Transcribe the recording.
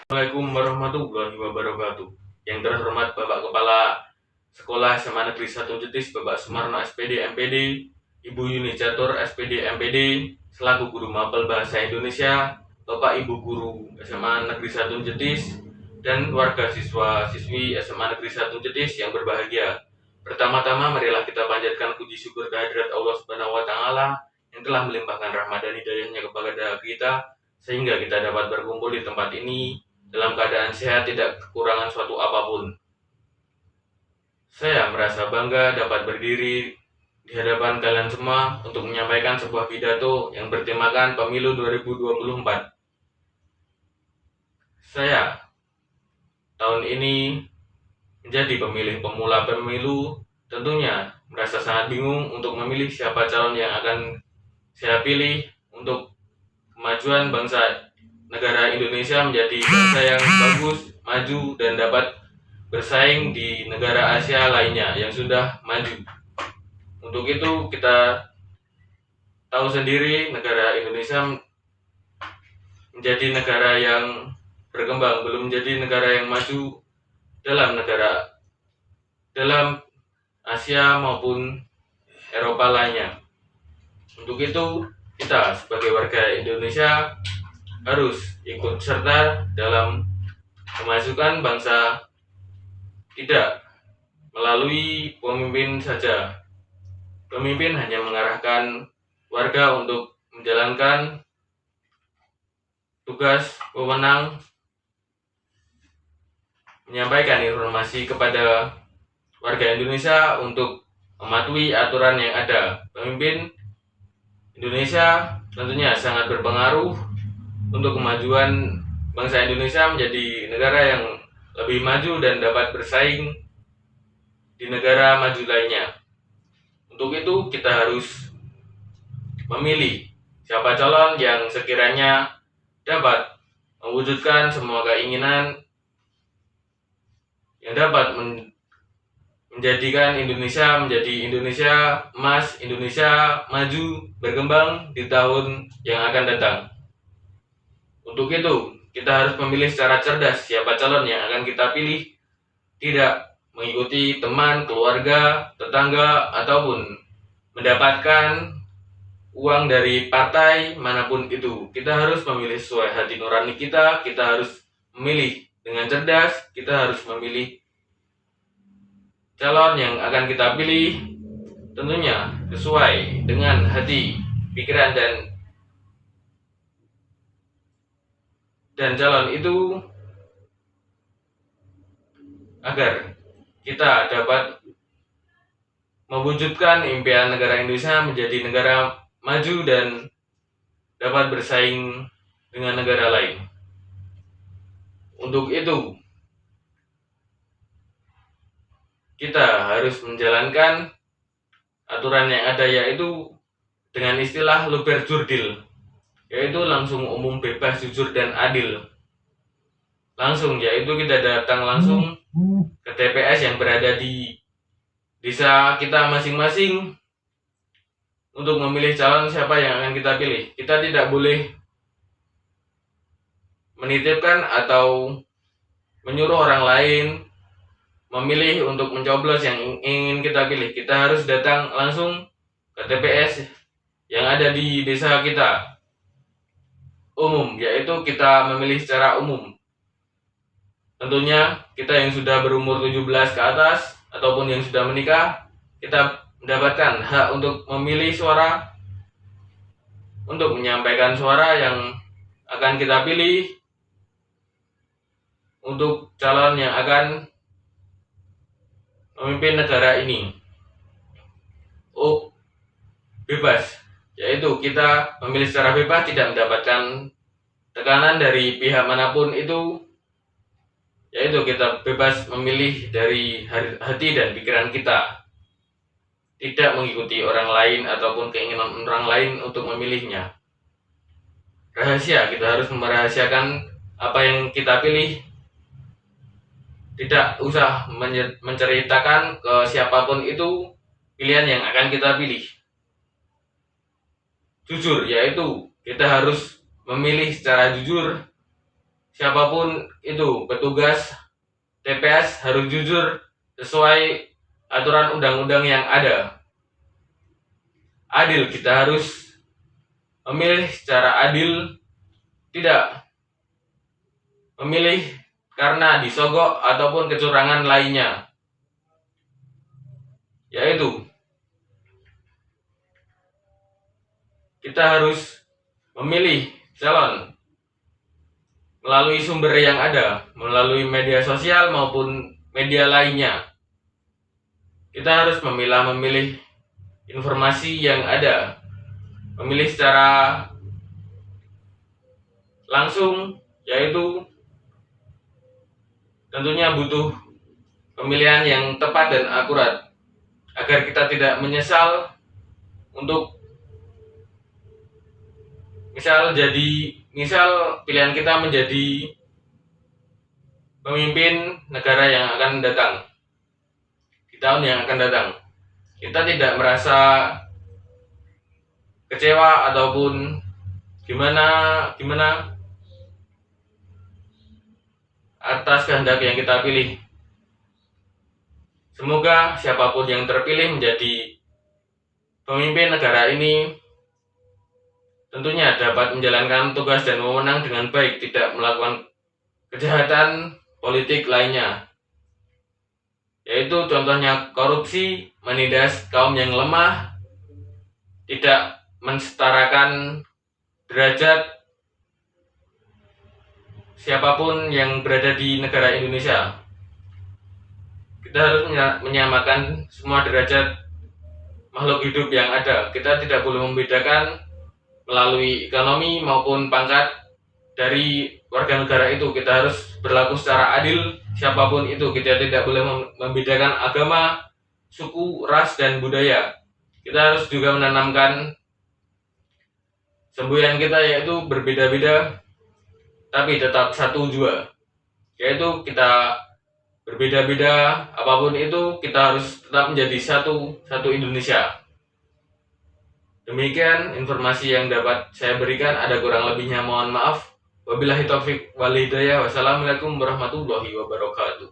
Assalamualaikum warahmatullahi wabarakatuh. Yang terhormat Bapak Kepala Sekolah SMA Negeri 1 Jetis, Bapak Sumarno SPD MPD, Ibu Yuni Catur SPD MPD, selaku Guru Mapel Bahasa Indonesia, Bapak Ibu Guru SMA Negeri 1 Jetis, dan warga siswa-siswi SMA Negeri 1 Jetis yang berbahagia. Pertama-tama marilah kita panjatkan puji syukur kehadirat Allah Subhanahu wa taala yang telah melimpahkan rahmat dan hidayahnya kepada kita sehingga kita dapat berkumpul di tempat ini dalam keadaan sehat, tidak kekurangan suatu apapun. Saya merasa bangga dapat berdiri di hadapan kalian semua untuk menyampaikan sebuah pidato yang bertemakan Pemilu 2024. Saya tahun ini menjadi pemilih pemula pemilu, tentunya merasa sangat bingung untuk memilih siapa calon yang akan saya pilih untuk kemajuan bangsa negara Indonesia menjadi bangsa yang bagus, maju, dan dapat bersaing di negara Asia lainnya yang sudah maju. Untuk itu kita tahu sendiri negara Indonesia menjadi negara yang berkembang, belum menjadi negara yang maju dalam Asia maupun Eropa lainnya. Untuk itu kita sebagai warga Indonesia harus ikut serta dalam memajukan bangsa, tidak melalui pemimpin saja. Pemimpin hanya mengarahkan warga untuk menjalankan tugas wewenang, menyampaikan informasi kepada warga Indonesia untuk mematuhi aturan yang ada. Pemimpin Indonesia tentunya sangat berpengaruh untuk kemajuan bangsa Indonesia menjadi negara yang lebih maju dan dapat bersaing di negara maju lainnya. Untuk itu kita harus memilih siapa calon yang sekiranya dapat mewujudkan semua keinginan, yang dapat menjadikan Indonesia menjadi Indonesia emas, Indonesia maju, berkembang di tahun yang akan datang. Untuk itu, kita harus memilih secara cerdas siapa calon yang akan kita pilih, tidak mengikuti teman, keluarga, tetangga, ataupun mendapatkan uang dari partai manapun itu. Kita harus memilih sesuai hati nurani kita harus memilih dengan cerdas, kita harus memilih calon yang akan kita pilih tentunya sesuai dengan hati, pikiran, dan calon itu agar kita dapat mewujudkan impian negara Indonesia menjadi negara maju dan dapat bersaing dengan negara lain. Untuk itu kita harus menjalankan aturan yang ada, yaitu dengan istilah luber jurdil, yaitu langsung, umum, bebas, jujur, dan adil. Langsung, yaitu kita datang langsung ke TPS yang berada di desa kita masing-masing untuk memilih calon siapa yang akan kita pilih. Kita tidak boleh menitipkan atau menyuruh orang lain memilih untuk mencoblos yang ingin kita pilih. Kita harus datang langsung ke TPS yang ada di desa kita, umum, yaitu kita memilih secara umum. Tentunya kita yang sudah berumur 17 ke atas ataupun yang sudah menikah, kita mendapatkan hak untuk memilih suara, untuk menyampaikan suara yang akan kita pilih untuk calon yang akan memimpin negara ini. Bebas, yaitu kita memilih secara bebas, tidak mendapatkan tekanan dari pihak manapun itu, yaitu kita bebas memilih dari hati dan pikiran kita, tidak mengikuti orang lain ataupun keinginan orang lain untuk memilihnya. Rahasia, kita harus merahasiakan apa yang kita pilih, tidak usah menceritakan ke siapapun itu pilihan yang akan kita pilih. Jujur, yaitu kita harus memilih secara jujur siapapun itu petugas TPS harus jujur sesuai aturan undang-undang yang ada. Adil, kita harus memilih secara adil, tidak memilih karena disogok ataupun kecurangan lainnya. Yaitu kita harus memilih calon melalui sumber yang ada, melalui media sosial maupun media lainnya. Kita harus memilih informasi yang ada, memilih secara langsung, yaitu tentunya butuh pemilihan yang tepat dan akurat agar kita tidak menyesal untuk misal pilihan kita menjadi pemimpin negara yang akan datang di tahun yang akan datang. Kita tidak merasa kecewa ataupun gimana atas kehendak yang kita pilih. Semoga siapapun yang terpilih menjadi pemimpin negara ini tentunya dapat menjalankan tugas dan wewenang dengan baik, tidak melakukan kejahatan politik lainnya, yaitu contohnya korupsi, menindas kaum yang lemah, tidak mensetarakan derajat siapapun yang berada di negara Indonesia. Kita harus menyamakan semua derajat makhluk hidup yang ada. Kita tidak boleh membedakan melalui ekonomi maupun pangkat dari warga negara itu. Kita harus berlaku secara adil siapapun itu. Kita tidak boleh membedakan agama, suku, ras, dan budaya. Kita harus juga menanamkan semboyan kita, yaitu berbeda-beda tapi tetap satu jua, yaitu kita berbeda-beda apapun itu, kita harus tetap menjadi satu Indonesia. Demikian informasi yang dapat saya berikan, ada kurang lebihnya mohon maaf. Wabillahi taufik wal hidayah. Wassalamualaikum warahmatullahi wabarakatuh.